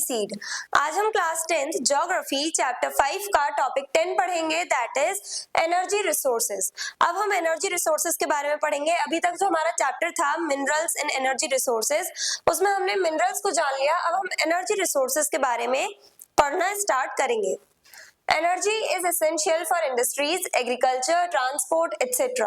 Seed. आज हम class 10th geography chapter 5 का टॉपिक 10 पढ़ेंगे, दैट इज एनर्जी रिसोर्सेज। अब हम एनर्जी रिसोर्सेज के बारे में पढ़ेंगे। अभी तक जो हमारा चैप्टर था मिनरल्स एंड एनर्जी रिसोर्सेज, उसमें हमने मिनरल्स को जान लिया। अब हम एनर्जी रिसोर्सेज के बारे में पढ़ना स्टार्ट करेंगे। Energy is essential for industries, agriculture, transport etcetera.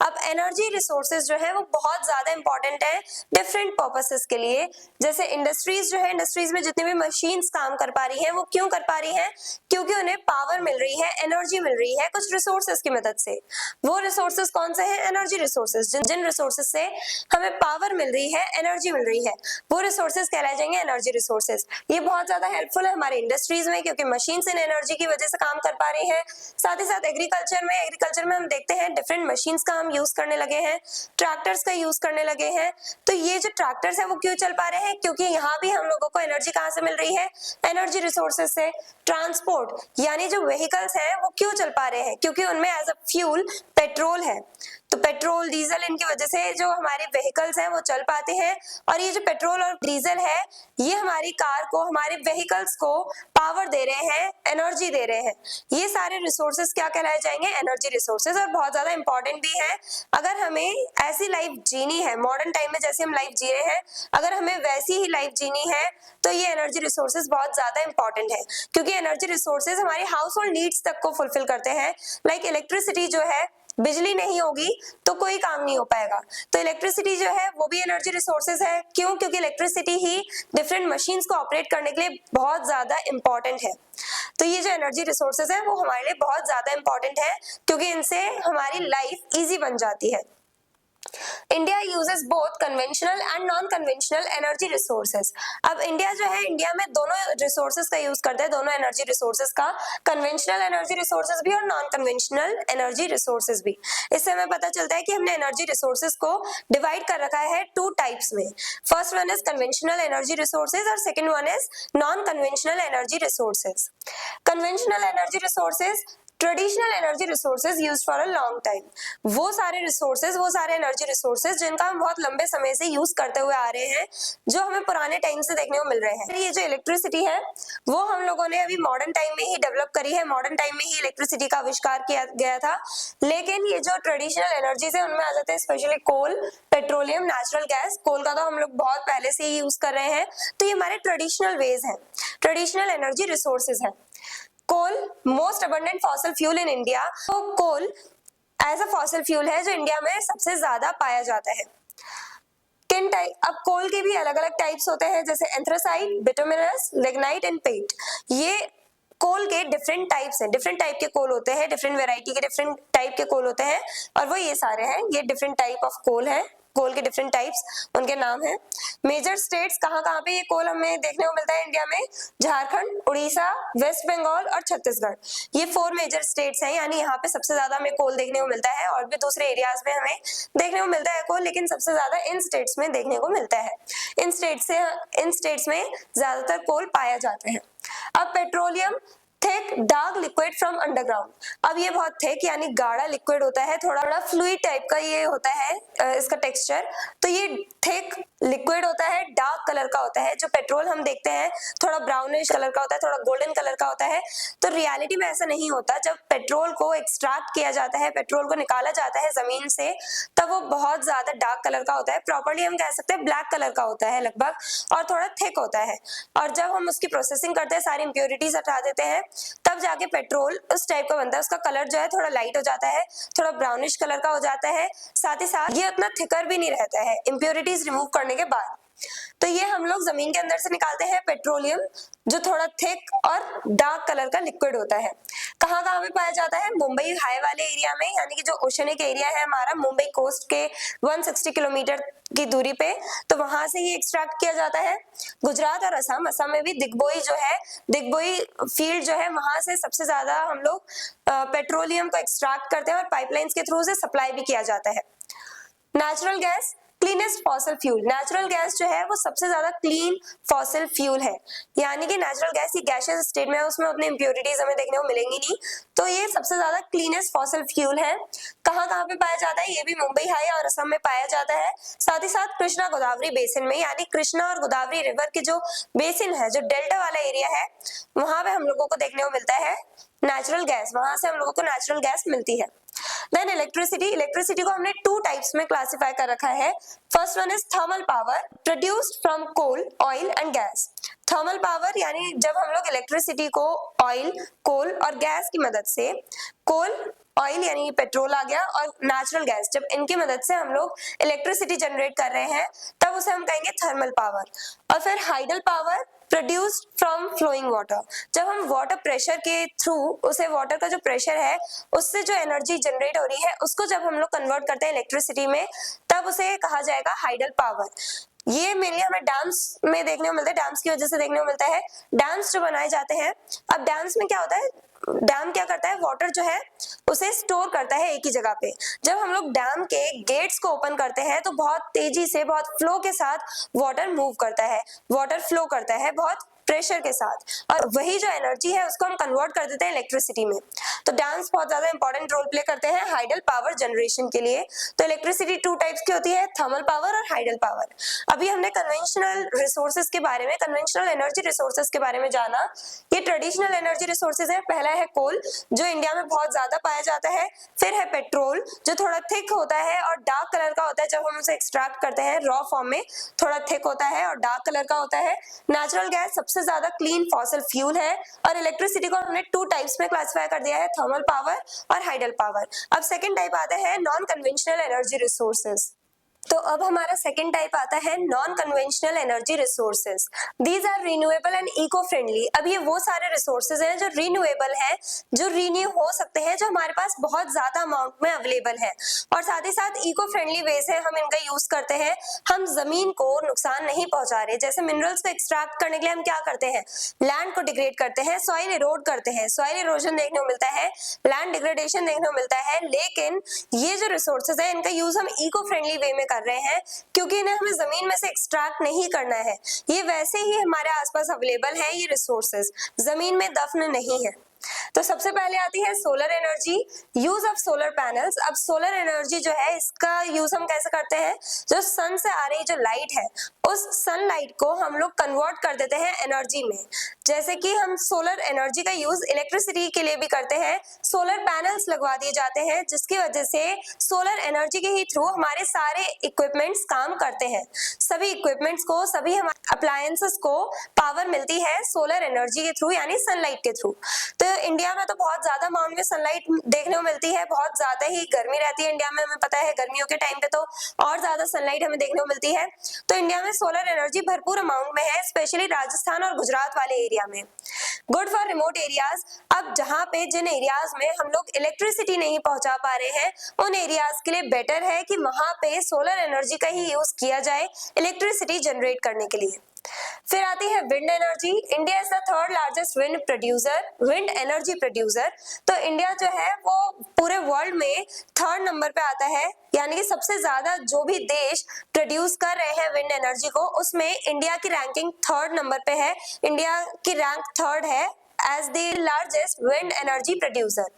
अब एनर्जी रिसोर्सेज जो है वो बहुत ज्यादा इंपॉर्टेंट है डिफरेंट पर्पसेस के लिए। जैसे इंडस्ट्रीज जो है, इंडस्ट्रीज में जितनी भी मशीन्स काम कर पा रही हैं वो क्यों कर पा रही हैं? क्योंकि उन्हें पावर मिल रही है, एनर्जी मिल रही है कुछ रिसोर्सेज की मदद से। वो रिसोर्सेज कौन से हैं? Energy resources. जिन रिसोर्सेज से हमें पावर मिल रही है, एनर्जी मिल रही है, वो रिसोर्सेज कहलाए जाएंगे एनर्जी रिसोर्सेज। ये बहुत ज्यादा हेल्पफुल है हमारे इंडस्ट्रीज में, क्योंकि मशीन्स इन एनर्जी की वजह से काम कर पा रही हैं। साथ ही साथ एग्रीकल्चर में हम देखते हैं डिफरेंट मशीन्स का हम यूज करने लगे हैं, ट्रैक्टर्स का यूज करने लगे हैं। तो ये जो ट्रैक्टर्स है वो क्यों चल पा रहे हैं? क्योंकि यहाँ भी हम लोगों को एनर्जी कहाँ से मिल रही है? एनर्जी रिसोर्सेज से। ट्रांसपोर्ट यानी जो व्हीकल्स हैं वो क्यों चल पा रहे हैं? क्योंकि उनमें एज अ फ्यूल पेट्रोल है। तो पेट्रोल डीजल इनकी वजह से जो हमारे व्हीकल्स हैं वो चल पाते हैं। और ये जो पेट्रोल और डीजल है ये हमारी कार को, हमारे व्हीकल्स को पावर दे रहे हैं, एनर्जी दे रहे हैं। ये सारे रिसोर्सेज क्या कहलाए जाएंगे? Energy resources. और बहुत ज्यादा इंपॉर्टेंट भी है। अगर हमें ऐसी लाइफ जीनी है मॉडर्न टाइम में जैसे हम लाइफ जी रहे हैं, अगर हमें वैसी ही लाइफ जीनी है तो ये एनर्जी रिसोर्सेज बहुत ज्यादा इंपॉर्टेंट है। क्योंकि एनर्जी रिसोर्सेज हमारे हाउस होल्ड नीड्स तक को फुलफिल करते हैं। लाइक इलेक्ट्रिसिटी जो है, बिजली नहीं होगी तो कोई काम नहीं हो पाएगा। तो इलेक्ट्रिसिटी जो है वो भी एनर्जी रिसोर्सेज है। क्यों? क्योंकि इलेक्ट्रिसिटी ही डिफरेंट मशीन्स को ऑपरेट करने के लिए बहुत ज्यादा इंपॉर्टेंट है। तो ये जो एनर्जी रिसोर्सेज है वो हमारे लिए बहुत ज्यादा इंपॉर्टेंट है, क्योंकि इनसे हमारी लाइफ इजी बन जाती है। India uses both conventional and non conventional energy resources. अब इंडिया जो है, इंडिया में दोनों रिसोर्सेज का यूज करते हैं, दोनों एनर्जी रिसोर्सेज का, कन्वेंशनल एनर्जी रिसोर्सेज भी और नॉन कन्वेंशनल एनर्जी रिसोर्सेज भी। इससे हमें पता चलता है कि हमने एनर्जी रिसोर्सेज को डिवाइड कर रखा है टू टाइप्स में। First one is conventional energy resources और second one is non conventional energy resources. Conventional energy resources traditional energy resources used for a long time. वो सारे रिसोर्सेज, वो सारे एनर्जी रिसोर्सेज जिनका हम बहुत लंबे समय से यूज करते हुए आ रहे हैं, जो हमें पुराने टाइम से देखने को मिल रहे हैं। ये जो इलेक्ट्रिसिटी है वो हम लोगों ने अभी मॉडर्न टाइम में ही डेवलप करी है, मॉडर्न टाइम में ही इलेक्ट्रिसिटी का आविष्कार किया गया था। लेकिन ये जो ट्रेडिशनल एनर्जीज है उनमें आ जाते हैं स्पेशली कोल, पेट्रोलियम, नेचुरल गैस। कोल का तो हम लोग बहुत पहले से ही यूज कर रहे हैं। तो ये हमारे ट्रेडिशनल वेज हैं, ट्रेडिशनल एनर्जी रिसोर्सेज हैं। Coal most abundant fossil fuel in India. तो coal as a fossil fuel है जो इंडिया में सबसे ज्यादा पाया जाता है। किन टाइप? अब कोल के भी अलग अलग टाइप्स होते हैं, जैसे एंथ्रासाइट, बिटुमिनस, लिग्नाइट एंड पेट। ये कोल के डिफरेंट टाइप्स हैं, डिफरेंट टाइप के कोल होते हैं, डिफरेंट वेराइटी के डिफरेंट टाइप के कोल होते हैं। और वो ये सारे हैं, ये डिफरेंट टाइप ऑफ कोल है। कोल के डिफरेंट टाइप्स, उनके नाम हैं। मेजर स्टेट्स कहाँ पे ये कोल हमें देखने को मिलता है इंडिया में? झारखंड, उड़ीसा, वेस्ट बंगाल और छत्तीसगढ़। ये 4 मेजर स्टेट्स हैं, यानी यहाँ पे सबसे ज्यादा हमें कोल देखने को मिलता है। और भी दूसरे एरियाज में हमें देखने को मिलता है कोल, लेकिन सबसे ज्यादा इन स्टेट्स में देखने को मिलता है। इन स्टेट्स में ज्यादातर कोल पाया जाते हैं। अब petroleum, thick dark liquid from underground. अब ये बहुत थिक यानी गाढ़ा लिक्विड होता है, थोड़ा फ्लूइड टाइप का ये होता है इसका टेक्सचर। तो ये थिक लिक्विड होता है, डार्क कलर का होता है। जो पेट्रोल हम देखते हैं थोड़ा ब्राउनिश कलर का होता है, थोड़ा गोल्डन कलर का होता है। तो रियलिटी में ऐसा नहीं होता। जब पेट्रोल को एक्सट्रैक्ट किया जाता है, पेट्रोल को निकाला जाता है जमीन से, तब वो बहुत ज्यादा डार्क कलर का होता है। प्रॉपर्ली हम कह सकते हैं ब्लैक कलर का होता है लगभग, और थोड़ा थिक होता है। और जब हम उसकी प्रोसेसिंग करते हैं, सारी इंप्योरिटीज हटा देते हैं, तब जाके पेट्रोल उस टाइप का बनता है। उसका कलर जो है थोड़ा लाइट हो जाता है, थोड़ा ब्राउनिश कलर का हो जाता है। साथ ही साथ ये उतना थिकर भी नहीं रहता है इंप्योरिटीज रिमूव करने के बाद। तो ये हम लोग जमीन के अंदर से निकालते हैं पेट्रोलियम, जो थोड़ा थिक और डार्क कलर का लिक्विड होता है। कहाँ पे पाया जाता है? मुंबई हाई वाले एरिया में, यानी कि जो ओशनिक एरिया है हमारा, मुंबई कोस्ट के 160 किलोमीटर की दूरी पे, तो वहां से ही एक्सट्रैक्ट किया जाता है। गुजरात और असम में भी दिग्बोई जो है, दिग्बोई फील्ड जो है, वहां से सबसे ज्यादा हम लोग पेट्रोलियम को एक्सट्रैक्ट करते हैं और पाइपलाइंस के थ्रू से सप्लाई भी किया जाता है। Natural gas, cleanest fossil fuel, natural gas जो है वो सबसे ज्यादा क्लीन फॉसिल फ्यूल है, यानी कि नेचुरल गैस की गैसियस स्टेट में है, उसमें उतनी इंप्योरिटीज हमें देखने को मिलेंगी नहीं, तो ये सबसे ज्यादा क्लीनेस्ट फॉसिल फ्यूल है। कहाँ कहाँ पे पाया जाता है, ये भी मुंबई हाई और असम में पाया जाता है, साथ ही साथ कृष्णा गोदावरी बेसिन में, यानी कृष्णा और गोदावरी रिवर के जो बेसिन है, जो डेल्टा वाला एरिया है, वहां पे हम लोगों को देखने को मिलता है नेचुरल गैस, वहां से हम लोगों को नेचुरल गैस मिलती है। देन इलेक्ट्रिसिटी, इलेक्ट्रिसिटी को हमने टू टाइप्स में क्लासिफाई कर रखा है। First one is thermal power produced from coal, oil and gas. Thermal power यानी जब हम लोग इलेक्ट्रिसिटी को ऑयल, कोल और गैस की मदद से, कोल ऑयल यानी पेट्रोल आ गया और नेचुरल गैस, जब इनकी मदद से हम लोग इलेक्ट्रिसिटी जनरेट कर रहे हैं तब उसे हम कहेंगे थर्मल पावर। और फिर hydel power produced from flowing water, जब हम वाटर प्रेशर के थ्रू उसे, वाटर का जो प्रेशर है उससे जो एनर्जी जनरेट हो रही है उसको जब हम लोग कन्वर्ट करते हैं इलेक्ट्रिसिटी में, तब उसे कहा जाएगा हाइडल पावर। ये मेनली हमें डैम्स में देखने को मिलता है, डैम्स की वजह से देखने को मिलता है। डैम्स जो बनाए जाते हैं, अब डैम्स में क्या होता है, डैम क्या करता है, वाटर जो है उसे स्टोर करता है एक ही जगह पे। जब हम लोग डैम के गेट्स को ओपन करते हैं तो बहुत तेजी से, बहुत फ्लो के साथ वाटर मूव करता है, वाटर फ्लो करता है बहुत प्रेशर के साथ, और वही जो एनर्जी है उसको हम कन्वर्ट कर देते हैं इलेक्ट्रिसिटी में। तो डैम्स बहुत ज्यादा इंपॉर्टेंट रोल प्ले करते हैं हाइडल पावर जनरेशन के लिए। तो इलेक्ट्रिसिटी टू टाइप्स की होती है, थर्मल पावर और हाइडल पावर। अभी हमने कन्वेंशनल रिसोर्सेज के बारे में, कन्वेंशनल एनर्जी रिसोर्सेज के बारे में जाना। ये ट्रेडिशनल एनर्जी रिसोर्सेज है, पहला है कोल जो इंडिया में बहुत ज्यादा पाया जाता है, फिर है पेट्रोल जो थोड़ा थिक होता है और डार्क कलर का होता है, जब हम उसे एक्सट्रैक्ट करते हैं रॉ फॉर्म में थोड़ा थिक होता है और डार्क कलर का होता है। नेचुरल गैस सबसे ज्यादा क्लीन फॉसिल फ्यूल है, और इलेक्ट्रिसिटी को हमने टू टाइप्स में क्लासिफाई कर दिया है, थर्मल पावर और हाइडल पावर। अब सेकंड टाइप आता है नॉन कन्वेंशनल एनर्जी रिसोर्सेज। तो अब हमारा सेकंड टाइप आता है non conventional energy resources. These are renewable and eco friendly. अब ये वो सारे रिसोर्सेज हैं जो रिन्यूएबल है, जो रिन्यू हो सकते हैं, जो हमारे पास बहुत ज्यादा अमाउंट में अवेलेबल है, और साथ ही साथ इको फ्रेंडली वे से हम इनका यूज करते हैं। हम जमीन को नुकसान नहीं पहुंचा रहे। जैसे मिनरल्स को एक्सट्रैक्ट करने के लिए हम क्या करते हैं, लैंड को डिग्रेड करते हैं, सॉइल इरोड करते हैं, सॉइल इरोजन देखने को मिलता है, लैंड डिग्रेडेशन देखने को मिलता है। लेकिन ये जो रिसोर्सेज है इनका यूज हम इको फ्रेंडली वे में कर रहे हैं, क्योंकि इन्हें हमें जमीन में से एक्सट्रैक्ट नहीं करना है। ये वैसे ही हमारे आसपास अवेलेबल है, ये रिसोर्सेज जमीन में दफन नहीं है। तो सबसे पहले आती है solar energy, use of solar panels. अब सोलर एनर्जी जो है इसका यूज हम कैसे करते हैं, जो सन से आ रही जो लाइट है उस सनलाइट को हम लोग कन्वर्ट कर देते हैं एनर्जी में। जैसे कि हम सोलर एनर्जी का यूज इलेक्ट्रिसिटी के लिए भी करते हैं, सोलर पैनल्स लगवा दिए जाते हैं जिसकी वजह से सोलर एनर्जी के ही थ्रू हमारे सारे इक्विपमेंट्स काम करते हैं। सभी इक्विपमेंट्स को, सभी हमारे अप्लायंसेस को पावर मिलती है सोलर एनर्जी के थ्रू, यानी सनलाइट के थ्रू। तो इंडिया में तो बहुत ज्यादा अमाउंट में सनलाइट देखने को मिलती है, बहुत ज्यादा ही गर्मी रहती है इंडिया में, हमें पता है गर्मियों के टाइम पे तो और ज्यादा सनलाइट हमें देखने को मिलती है। तो इंडिया में सोलर एनर्जी भरपूर अमाउंट में है, स्पेशली राजस्थान और गुजरात वाले एरिया में। Good for remote areas. अब जहाँ पे, जिन एरियाज में हम लोग इलेक्ट्रिसिटी नहीं पहुंचा पा रहे हैं, उन एरियाज के लिए बेटर है कि वहां पे सोलर एनर्जी का ही यूज किया जाए इलेक्ट्रिसिटी जनरेट करने के लिए। फिर आती है wind energy. India is the third largest wind producer, wind energy producer. तो इंडिया जो है वो पूरे वर्ल्ड में थर्ड नंबर पे आता है, यानी कि सबसे ज्यादा जो भी देश प्रोड्यूस कर रहे हैं विंड एनर्जी को, उसमें इंडिया की रैंकिंग थर्ड नंबर पे है। इंडिया की रैंक थर्ड है as the largest wind energy producer.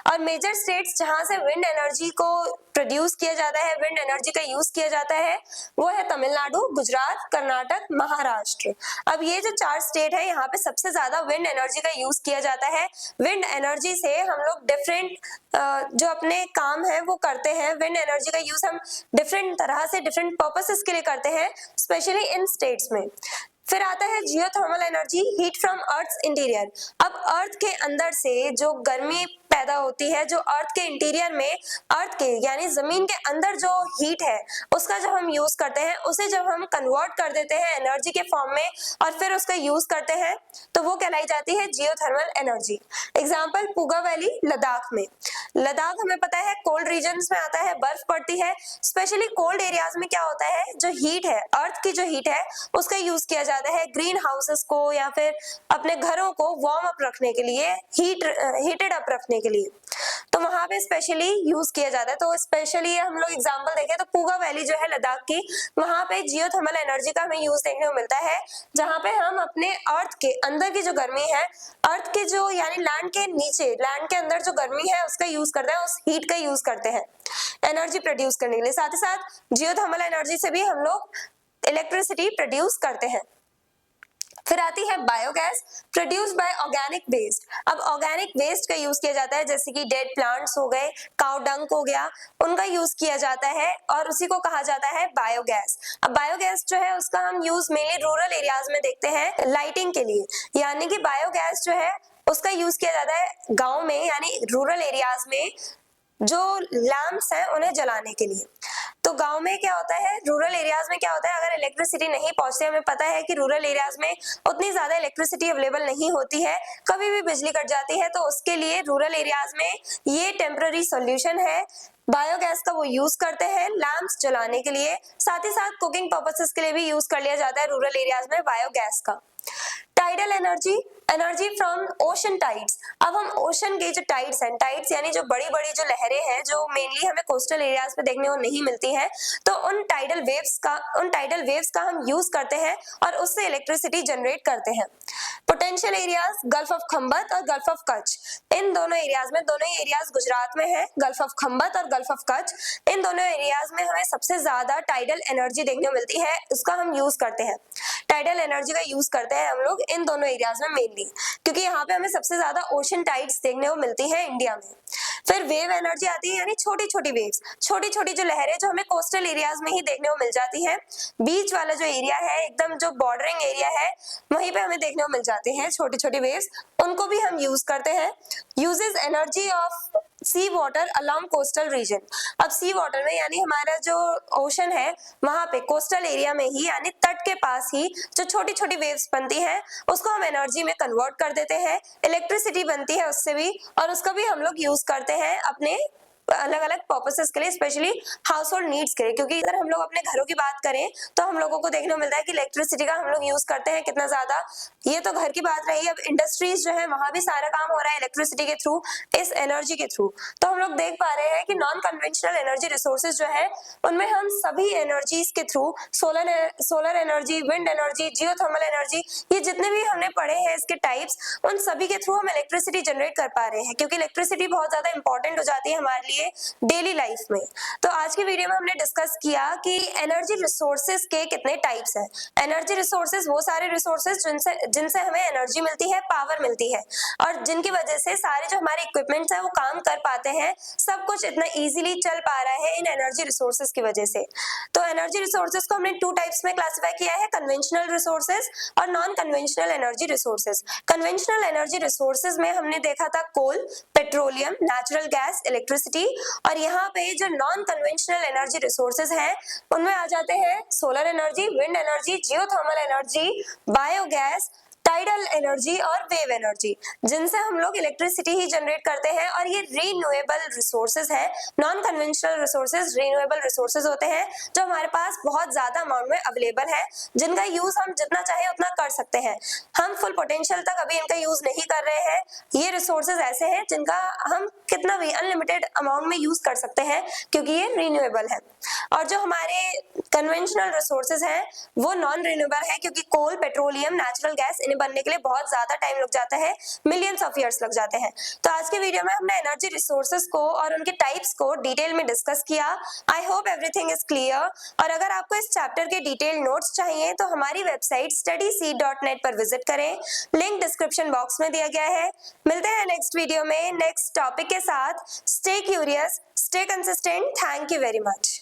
और मेजर स्टेट्स जहां से विंड एनर्जी को प्रोड्यूस किया जाता है, विंड एनर्जी का यूज किया जाता है, वो है तमिलनाडु, गुजरात, कर्नाटक, महाराष्ट्र। अब ये जो चार स्टेट है, यहाँ पे सबसे ज्यादा विंड एनर्जी का यूज किया जाता है। विंड एनर्जी से हम लोग डिफरेंट जो अपने काम है वो करते हैं। विंड एनर्जी का यूज हम डिफरेंट तरह से, डिफरेंट पर्पसेस के लिए करते हैं, स्पेशली इन स्टेट्स में। फिर आता है geothermal energy, heat from earth interior. अब अर्थ के अंदर से जो गर्मी पैदा होती है, जो अर्थ के इंटीरियर में, अर्थ के यानी जमीन के अंदर जो हीट है उसका जब हम यूज करते हैं, उसे जब हम कन्वर्ट कर देते हैं एनर्जी के फॉर्म में और फिर उसका यूज करते हैं, तो वो कहलाई जाती है जियोथर्मल एनर्जी। एग्जाम्पल पुगा वैली लद्दाख में। लद्दाख हमें पता है कोल्ड रीजन्स में आता है, बर्फ पड़ती है। स्पेशली कोल्ड एरियाज में क्या होता है, जो हीट है, अर्थ की जो हीट है उसका यूज किया जाता है ग्रीन हाउसेस को या फिर अपने घरों को वार्म अप रखने के लिए, हीटेड अप रखने के लिए। तो वहां पे स्पेशली यूज किया जाता है। तो स्पेशली हम लोग एग्जांपल देखें तो पूगा वैली जो है लद्दाख की, वहां पे जियोथर्मल एनर्जी का हमें यूज देखने को मिलता है, जहां पे हम अपने अर्थ के अंदर की जो गर्मी है, अर्थ के जो यानी लैंड के नीचे, लैंड के अंदर जो गर्मी है उसका यूज करते हैं, उस हीट का यूज करते हैं एनर्जी प्रोड्यूस करने के लिए। साथ ही साथ जियोथर्मल एनर्जी से भी हम लोग इलेक्ट्रिसिटी प्रोड्यूस करते हैं। फिर आती है biogas, produce by organic waste. अब ऑर्गेनिक वेस्ट का यूज किया जाता है, जैसे कि डेड प्लांट्स हो गए, काउ डंग हो गया, उनका यूज किया जाता है और उसी को कहा जाता है बायोगैस। अब बायोगैस जो है उसका हम यूज मेनली रूरल एरियाज में देखते हैं लाइटिंग के लिए, यानी कि बायोगैस जो है उसका यूज किया जाता है गाँव में यानी रूरल एरियाज में जो लैंप्स हैं उन्हें जलाने के लिए। तो गांव में क्या होता है, रूरल एरियाज में क्या होता है, अगर इलेक्ट्रिसिटी नहीं पहुंचती, हमें पता है कि रूरल एरियाज में उतनी ज्यादा इलेक्ट्रिसिटी अवेलेबल नहीं होती है, कभी भी बिजली कट जाती है, तो उसके लिए रूरल एरियाज में ये टेम्पररी सॉल्यूशन है, बायोगैस का वो यूज करते हैं लैंप्स जलाने के लिए। साथ ही साथ कुकिंग पर्पसेस के लिए भी यूज कर लिया जाता है रूरल एरियाज में बायोगैस का। Tidal energy, energy from ocean tides. अब हम ओशन के जो टाइड्स हैं, टाइड्स यानी जो बड़ी बड़ी जो लहरें हैं जो मेनली हमें कोस्टल एरियाज पे देखने को नहीं मिलती हैं, तो उन टाइडल वेव्स का हम यूज करते हैं और उससे इलेक्ट्रिसिटी जनरेट करते हैं। Potential areas, gulf of Khambhat और गल्फ ऑफ कच्छ, इन दोनों एरियाज में, दोनों एरियाज गुजरात में है, गल्फ ऑफ खंबत और गल्फ ऑफ कच्छ, इन दोनों एरियाज में हमें सबसे ज्यादा टाइडल एनर्जी देखने को मिलती है, उसका हम यूज करते हैं। टाइडल एनर्जी का यूज करते हैं हम लोग इन दोनों एरियाज में मेनली, क्योंकि यहाँ पे हमें सबसे ज्यादा ओशन टाइड्स देखने को मिलती है इंडिया में। फिर वेव एनर्जी आती है, यानी छोटी छोटी वेव्स, छोटी छोटी जो लहरें जो हमें कोस्टल एरियाज में ही देखने को मिल जाती है, बीच वाला जो एरिया है, एकदम जो बॉर्डरिंग एरिया है, वहीं पे हमें देखने को मिल जाती हैं छोटी छोटी वेव्स, उनको भी हम यूज करते हैं। Uses energy of sea water along coastal region. अब सी वाटर में यानी हमारा जो ओशन है वहां पे कोस्टल एरिया में ही यानी तट के पास ही जो छोटी छोटी वेव्स बनती हैं उसको हम एनर्जी में कन्वर्ट कर देते हैं, इलेक्ट्रिसिटी बनती है उससे भी, और उसका भी हम लोग यूज करते हैं अपने अलग अलग पर्पसेस के लिए, स्पेशली हाउस होल्ड नीड्स के लिए। क्योंकि अगर हम लोग अपने घरों की बात करें तो हम लोगों को देखने को मिलता है कि इलेक्ट्रिसिटी का हम लोग यूज करते हैं कितना ज्यादा, ये तो घर की बात रही। अब इंडस्ट्रीज जो है वहां भी सारा काम हो रहा है इलेक्ट्रिसिटी के थ्रू, इस एनर्जी के थ्रू। तो हम लोग देख पा रहे हैं कि नॉन कन्वेंशनल एनर्जी रिसोर्सेज जो है उनमें हम सभी एनर्जीज के through, solar energy, wind energy, geothermal energy, ये जितने भी हमने पढ़े हैं इसके टाइप्स, उन सभी के थ्रू हम इलेक्ट्रिसिटी जनरेट कर पा रहे हैं, क्योंकि इलेक्ट्रिसिटी बहुत ज्यादा इंपॉर्टेंट हो जाती है हमारे लिए डेली लाइफ में। तो आज की वीडियो में हमने डिस्कस किया कि एनर्जी रिसोर्सेज के कितने टाइप्स हैं। एनर्जी रिसोर्सेज वो सारे रिसोर्सेज जिनसे हमें एनर्जी मिलती है, पावर मिलती है, और जिनकी वजह से सारे जो हमारे इक्विपमेंट्स हैं वो काम कर पाते हैं, सब कुछ इतना इजीली चल पा रहा है इन एनर्जी रिसोर्सेज की वजह से। तो एनर्जी रिसोर्सेज को हमने 2 टाइप्स में क्लासिफाई किया है, कन्वेंशनल रिसोर्सेज और non conventional energy resources. Conventional energy resources में हमने देखा था कोल, पेट्रोलियम, नेचुरल गैस, इलेक्ट्रिसिटी, और यहाँ पे जो नॉन कन्वेंशनल एनर्जी रिसोर्सेज हैं उनमें आ जाते हैं solar energy, wind energy, geothermal energy, biogas, tidal energy और वेव एनर्जी, जिनसे हम लोग इलेक्ट्रिसिटी ही जनरेट करते हैं, और ये रीन्यूएबल रिसोर्सेज हैं। Non conventional resources renewable resources होते हैं जो हमारे पास बहुत ज्यादा अमाउंट में अवेलेबल है, जिनका यूज हम जितना चाहे उतना कर सकते हैं। हम फुल पोटेंशियल तक अभी इनका यूज नहीं कर रहे हैं। ये रिसोर्सेज ऐसे हैं जिनका हम कितना भी अनलिमिटेड अमाउंट में यूज कर सकते हैं, क्योंकि ये रीन्यूएबल है। और जो हमारे कन्वेंशनल रिसोर्सेज हैं वो नॉन रिन्यूएबल है, क्योंकि कोल, पेट्रोलियम, नेचुरल गैस, इन्हें बनने के लिए बहुत ज्यादा टाइम लग जाता है, मिलियंस ऑफ ईयर्स लग जाते हैं। तो आज के वीडियो में हमने एनर्जी रिसोर्सेज को और उनके टाइप्स को डिटेल में डिस्कस किया। I hope everything is clear. और अगर आपको इस चैप्टर के डिटेल नोट्स चाहिए तो हमारी वेबसाइट studyseed.net पर विजिट करें, लिंक डिस्क्रिप्शन बॉक्स में दिया गया है। मिलते हैं नेक्स्ट वीडियो में नेक्स्ट टॉपिक के साथ। Stay curious, stay consistent. Thank you very much.